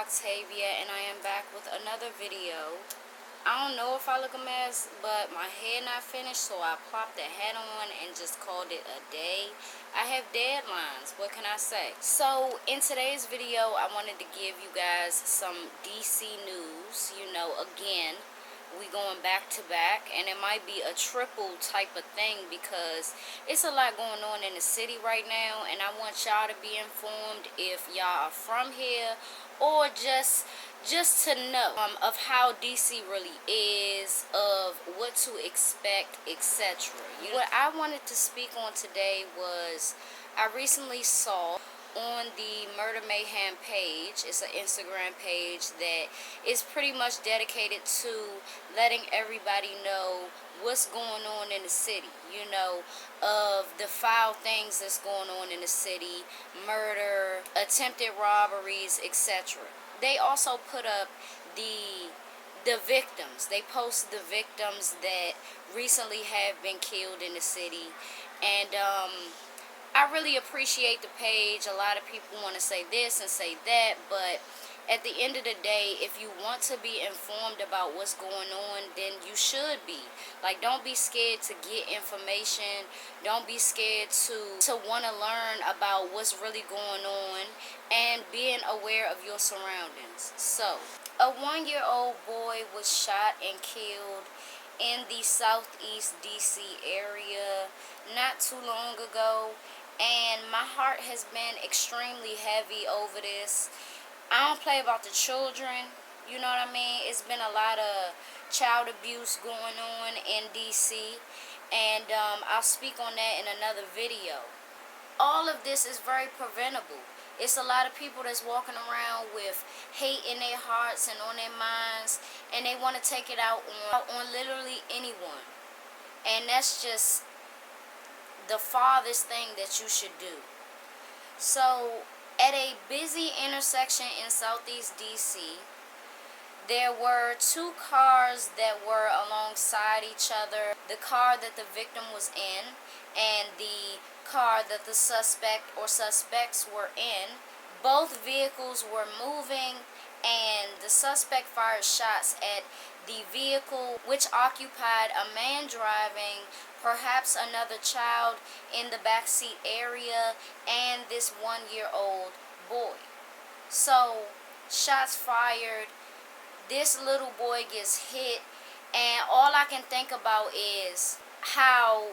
Octavia, and I am back with another video. I don't know if I look a mess, but my hair not finished, so I plopped the hat on and just called it a day. I have deadlines, what can I say? So in today's video, I wanted to give you guys some DC news. You know, again, we going back to back, and it might be a triple type of thing because it's a lot going on in the city right now, and I want y'all to be informed if y'all are from here or just to know of how DC really is, of what to expect, etc. What I wanted to speak on today was I recently saw on the Murder Mayhem page, it's an Instagram page that is pretty much dedicated to letting everybody know what's going on in the city, you know, of the foul things that's going on in the city, murder, attempted robberies, etc. They also put up the victims. They post the victims that recently have been killed in the city, and I really appreciate the page. A lot of people want to say this and say that, but at the end of the day, if you want to be informed about what's going on, then you should be. Like, don't be scared to get information. Don't be scared to want to learn about what's really going on and being aware of your surroundings. So, a 1-year-old boy was shot and killed in the southeast DC area not too long ago, and my heart has been extremely heavy over this. I don't play about the children, you know what I mean? It's been a lot of child abuse going on in DC, and I'll speak on that in another video. All of this is very preventable. It's a lot of people that's walking around with hate in their hearts and on their minds, and they want to take it out on literally anyone. And that's just the farthest thing that you should do. So, at a busy intersection in southeast DC, there were two cars that were alongside each other. The car that the victim was in and the car that the suspect or suspects were in. Both vehicles were moving, and the suspect fired shots at the vehicle, which occupied a man driving, perhaps another child in the backseat area, and this 1-year-old boy. So, shots fired, this little boy gets hit, and all I can think about is how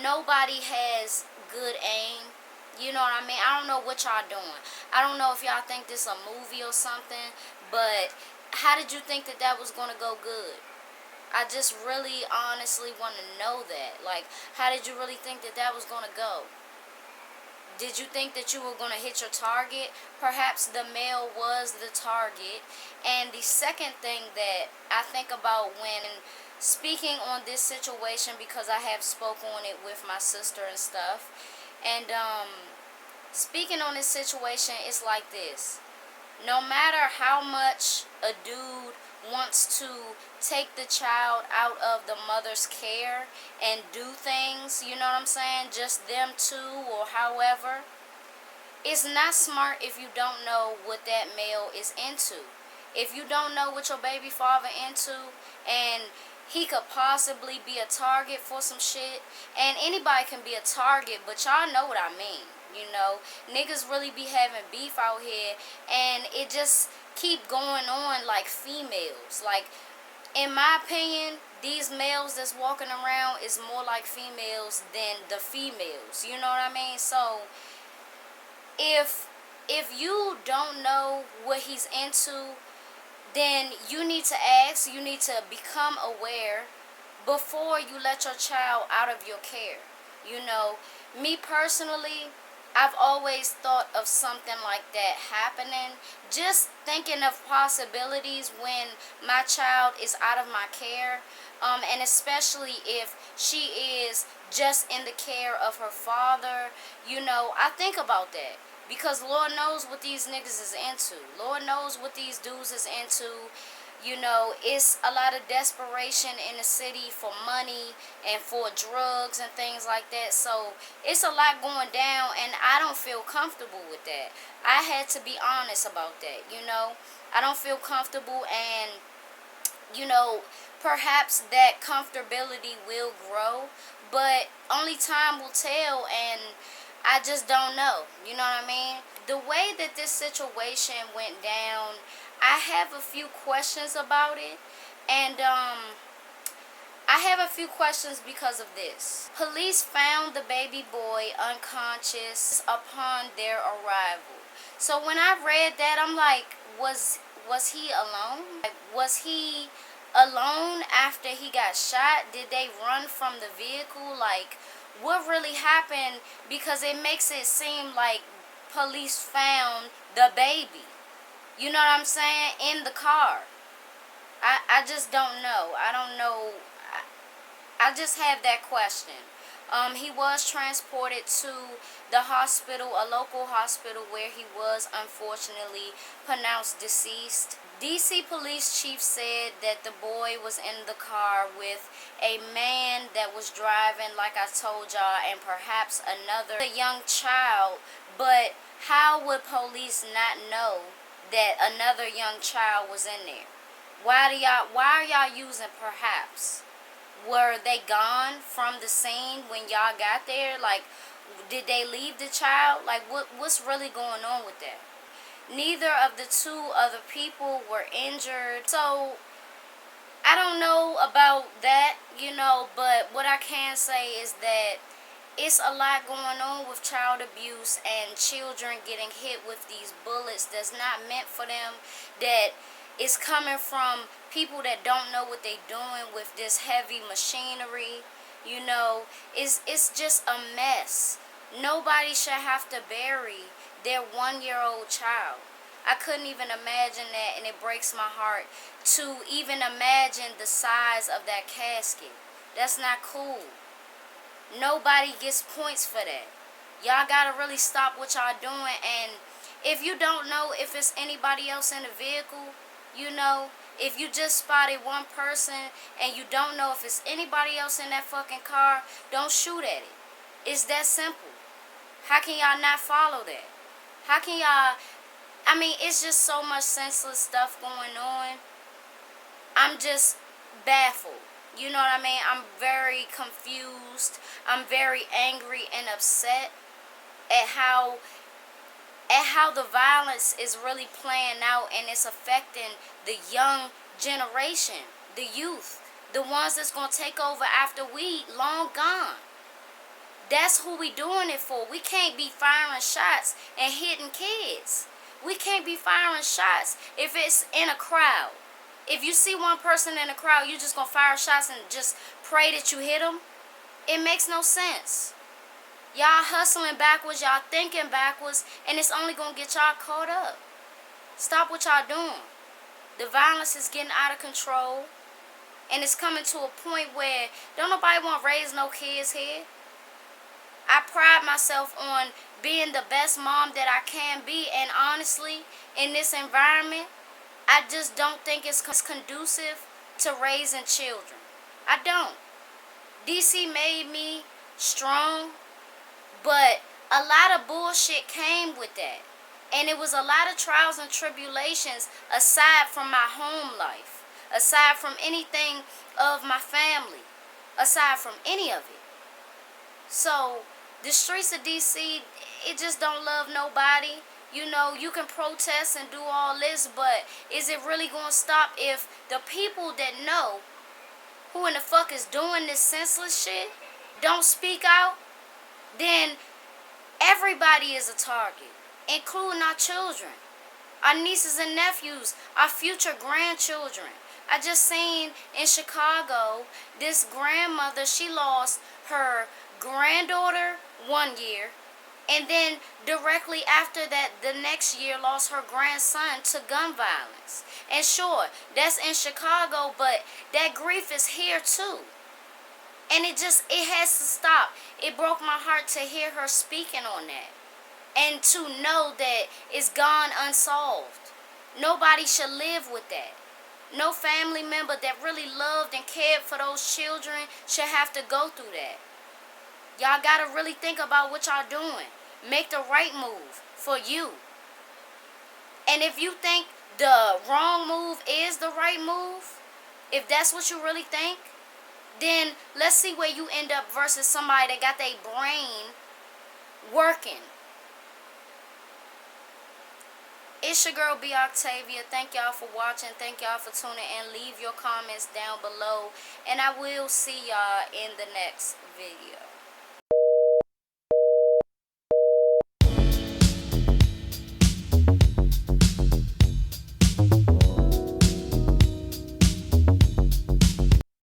nobody has good aim. You know what I mean? I don't know what y'all doing. I don't know if y'all think this a movie or something, but how did you think that that was going to go good? I just really honestly want to know that. Like, how did you really think that that was going to go? Did you think that you were going to hit your target? Perhaps the male was the target. And the second thing that I think about when speaking on this situation, because I have spoke on it with my sister and stuff, and speaking on this situation, it's like this. No matter how much a dude wants to take the child out of the mother's care and do things, you know what I'm saying, just them two or however, it's not smart if you don't know what that male is into. If you don't know what your baby father into, and he could possibly be a target for some shit, and anybody can be a target, but y'all know what I mean. You know, niggas really be having beef out here, and it just keep going on like females. Like, in my opinion, these males that's walking around is more like females than the females. You know what I mean? So, if you don't know what he's into, then you need to ask, you need to become aware before you let your child out of your care. You know, me personally, I've always thought of something like that happening. Just thinking of possibilities when my child is out of my care. And especially if she is just in the care of her father. You know, I think about that. Because Lord knows what these niggas is into. Lord knows what these dudes is into. You know, it's a lot of desperation in the city for money and for drugs and things like that. So it's a lot going down, and I don't feel comfortable with that. I had to be honest about that. You know, I don't feel comfortable, and you know, perhaps that comfortability will grow, but only time will tell, and I just don't know. You know what I mean? The way that this situation went down, I have a few questions about it, and I have a few questions because of this. Police found the baby boy unconscious upon their arrival. So when I read that, I'm like, was he alone? Like, was he alone after he got shot? Did they run from the vehicle? Like, what really happened? Because it makes it seem like police found the baby. You know what I'm saying? In the car. I just don't know. I don't know. I just have that question. He was transported to the hospital, a local hospital, where he was unfortunately pronounced deceased. DC police chief said that the boy was in the car with a man that was driving, like I told y'all, and perhaps another young child. But how would police not know that another young child was in there? Why are y'all using perhaps? Were they gone from the scene when y'all got there? Like, did they leave the child? Like, what's really going on with that? Neither of the two other people were injured. So, I don't know about that, you know, but what I can say is that it's a lot going on with child abuse and children getting hit with these bullets that's not meant for them, that is coming from people that don't know what they're doing with this heavy machinery. You know, it's just a mess. Nobody should have to bury their 1-year-old child. I couldn't even imagine that, and it breaks my heart to even imagine the size of that casket. That's not cool. Nobody gets points for that. Y'all gotta really stop what y'all doing. And if you don't know if it's anybody else in the vehicle, you know, if you just spotted one person and you don't know if it's anybody else in that fucking car, don't shoot at it. It's that simple. How can y'all not follow that? How can y'all... I mean, it's just so much senseless stuff going on. I'm just baffled. You know what I mean? I'm very confused. I'm very angry and upset at how the violence is really playing out, and it's affecting the young generation, the youth, the ones that's going to take over after we long gone. That's who we doing it for. We can't be firing shots and hitting kids. We can't be firing shots if it's in a crowd. If you see one person in a crowd, you just going to fire shots and just pray that you hit them? It makes no sense. Y'all hustling backwards, y'all thinking backwards, and it's only going to get y'all caught up. Stop what y'all doing. The violence is getting out of control, and it's coming to a point where don't nobody want to raise no kids here. I pride myself on being the best mom that I can be, and honestly, in this environment, I just don't think it's conducive to raising children. I don't. DC made me strong, but a lot of bullshit came with that. And it was a lot of trials and tribulations aside from my home life, aside from anything of my family, aside from any of it. So, the streets of DC, it just don't love nobody. You know, you can protest and do all this, but is it really going to stop if the people that know who in the fuck is doing this senseless shit don't speak out? Then everybody is a target, including our children, our nieces and nephews, our future grandchildren. I just seen in Chicago, this grandmother, she lost her granddaughter 1 year, and then directly after that, the next year, lost her grandson to gun violence. And sure, that's in Chicago, but that grief is here too. And it has to stop. It broke my heart to hear her speaking on that. And to know that it's gone unsolved. Nobody should live with that. No family member that really loved and cared for those children should have to go through that. Y'all gotta really think about what y'all doing. Make the right move for you. And if you think the wrong move is the right move, if that's what you really think, then let's see where you end up versus somebody that got their brain working. It's your girl B Octavia. Thank y'all for watching. Thank y'all for tuning in. Leave your comments down below. And I will see y'all in the next video.